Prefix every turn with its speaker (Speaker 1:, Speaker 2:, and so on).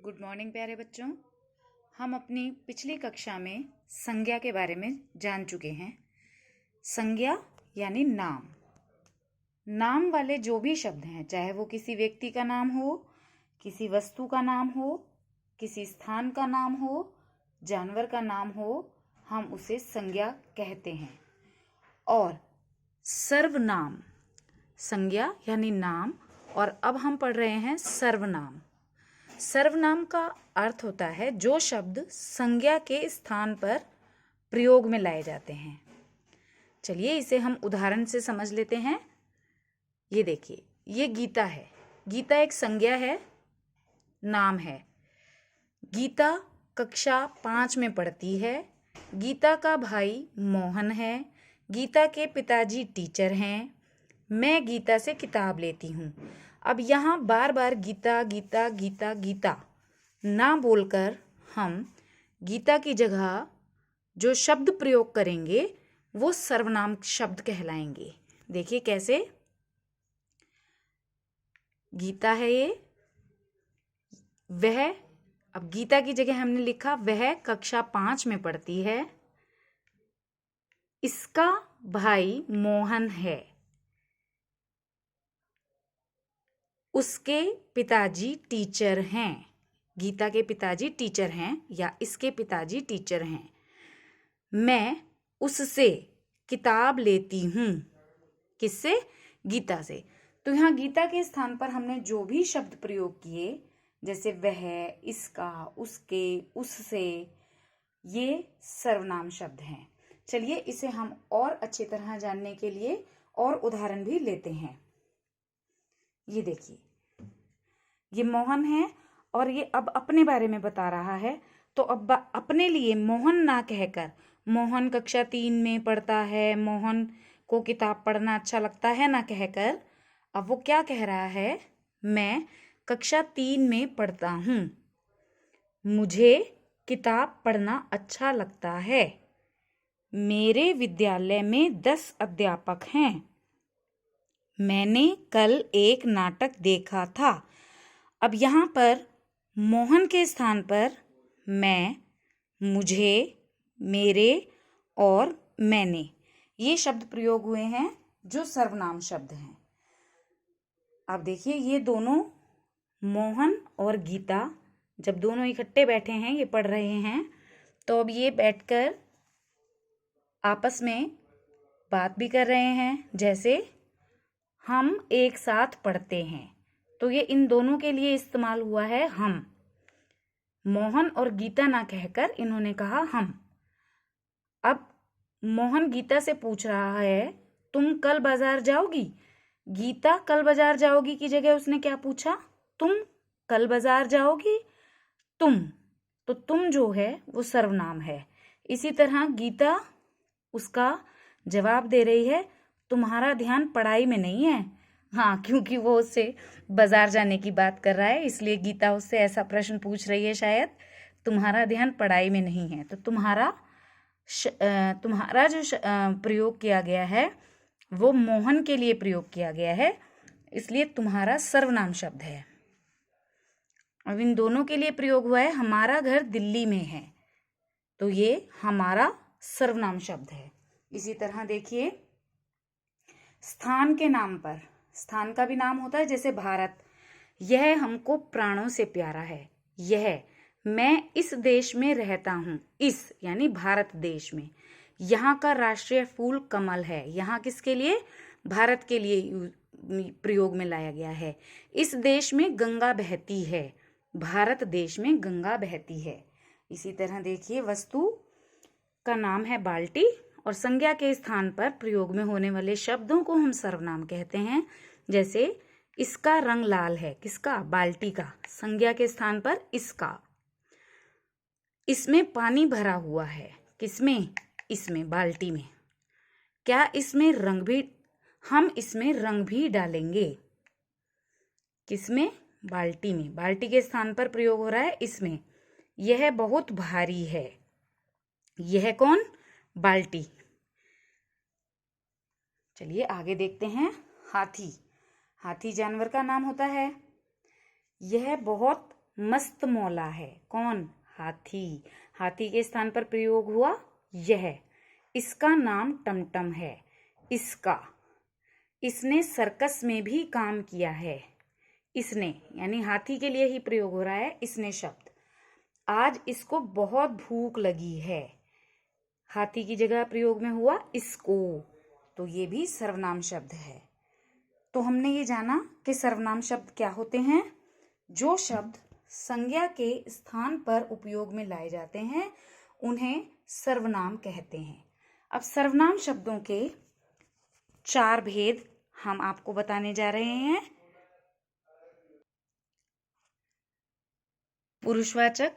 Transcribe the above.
Speaker 1: Good morning प्यारे बच्चों। हम अपनी पिछली कक्षा में संज्ञा के बारे में जान चुके हैं। संज्ञा यानी नाम। नाम वाले जो भी शब्द हैं, चाहे वो किसी व्यक्ति का नाम हो, किसी वस्तु का नाम हो, किसी स्थान का नाम हो, जानवर का नाम हो, हम उसे संज्ञा कहते हैं। और सर्वनाम, संज्ञा यानी नाम, और अब हम पढ़ रहे हैं सर्वनाम। सर्वनाम का अर्थ होता है जो शब्द संज्ञा के स्थान पर प्रयोग में लाए जाते हैं। चलिए इसे हम उदाहरण से समझ लेते हैं। ये देखिए, ये गीता है। गीता एक संज्ञा है, नाम है। गीता कक्षा 5 में पढ़ती है। गीता का भाई मोहन है। गीता के पिताजी टीचर हैं। मैं गीता से किताब लेती हूँ। अब यहाँ बार बार गीता गीता गीता गीता ना बोलकर हम गीता की जगह जो शब्द प्रयोग करेंगे वो सर्वनाम शब्द कहलाएंगे। देखिए कैसे। गीता है ये, वह, अब गीता की जगह हमने लिखा वह कक्षा 5 में पढ़ती है। इसका भाई मोहन है। उसके पिताजी टीचर हैं। गीता के पिताजी टीचर हैं या इसके पिताजी टीचर हैं। मैं उससे किताब लेती हूँ। किससे? गीता से। तो यहाँ गीता के स्थान पर हमने जो भी शब्द प्रयोग किए, जैसे वह, इसका, उसके, उससे, ये सर्वनाम शब्द हैं। चलिए इसे हम और अच्छी तरह जानने के लिए और उदाहरण भी लेते हैं। ये देखिए, ये मोहन है और ये अब अपने बारे में बता रहा है। तो अब अपने लिए मोहन ना कहकर, मोहन कक्षा 3 में पढ़ता है, मोहन को किताब पढ़ना अच्छा लगता है ना कहकर, अब वो क्या कह रहा है? मैं कक्षा 3 में पढ़ता हूँ। मुझे किताब पढ़ना अच्छा लगता है। मेरे विद्यालय में 10 अध्यापक हैं। मैंने कल एक नाटक देखा था। अब यहाँ पर मोहन के स्थान पर मैं, मुझे, मेरे और मैंने, ये शब्द प्रयोग हुए हैं जो सर्वनाम शब्द हैं। अब देखिए, ये दोनों मोहन और गीता जब दोनों इकट्ठे बैठे हैं, ये पढ़ रहे हैं, तो अब ये बैठकर आपस में बात भी कर रहे हैं। जैसे हम एक साथ पढ़ते हैं, तो ये इन दोनों के लिए इस्तेमाल हुआ है हम। मोहन और गीता ना कहकर इन्होंने कहा हम। अब मोहन गीता से पूछ रहा है, तुम कल बाजार जाओगी? गीता कल बाजार जाओगी की जगह उसने क्या पूछा? तुम कल बाजार जाओगी? तुम, तो तुम जो है वो सर्वनाम है। इसी तरह गीता उसका जवाब दे रही है, तुम्हारा ध्यान पढ़ाई में नहीं है। हाँ, क्योंकि वो उससे बाजार जाने की बात कर रहा है, इसलिए गीता उससे ऐसा प्रश्न पूछ रही है शायद, तुम्हारा ध्यान पढ़ाई में नहीं है। तो तुम्हारा जो प्रयोग किया गया है वो मोहन के लिए प्रयोग किया गया है, इसलिए तुम्हारा सर्वनाम शब्द है। अब इन दोनों के लिए प्रयोग हुआ है, हमारा घर दिल्ली में है, तो ये हमारा सर्वनाम शब्द है। इसी तरह देखिए, स्थान के नाम पर, स्थान का भी नाम होता है, जैसे भारत। यह हमको प्राणों से प्यारा है। यह, मैं इस देश में रहता हूँ। इस यानी भारत देश में। यहाँ का राष्ट्रीय फूल कमल है। यहाँ किसके लिए? भारत के लिए प्रयोग में लाया गया है। इस देश में गंगा बहती है। भारत देश में गंगा बहती है। इसी तरह देखिए, वस्तु का नाम है बाल्टी, और संज्ञा के स्थान पर प्रयोग में होने वाले शब्दों को हम सर्वनाम कहते हैं। जैसे इसका रंग लाल है। किसका? बाल्टी का। संज्ञा के स्थान पर इसका। इसमें पानी भरा हुआ है। किसमें? इसमें, बाल्टी में। क्या इसमें रंग भी, हम इसमें रंग भी डालेंगे। किसमें? बाल्टी में। बाल्टी के स्थान पर प्रयोग हो रहा है इसमें। यह बहुत भारी है। यह कौन? बाल्टी। चलिए आगे देखते हैं। हाथी। हाथी जानवर का नाम होता है। यह बहुत मस्त मौला है। कौन? हाथी। हाथी के स्थान पर प्रयोग हुआ यह। इसका नाम टमटम है। इसका। इसने सर्कस में भी काम किया है। इसने यानी हाथी के लिए ही प्रयोग हो रहा है इसने शब्द। आज इसको बहुत भूख लगी है। हाथी की जगह प्रयोग में हुआ इसको, तो ये भी सर्वनाम शब्द है। तो हमने ये जाना कि सर्वनाम शब्द क्या होते हैं। जो शब्द संज्ञा के स्थान पर उपयोग में लाए जाते हैं उन्हें सर्वनाम कहते हैं। अब सर्वनाम शब्दों के 4 भेद हम आपको बताने जा रहे हैं। पुरुषवाचक,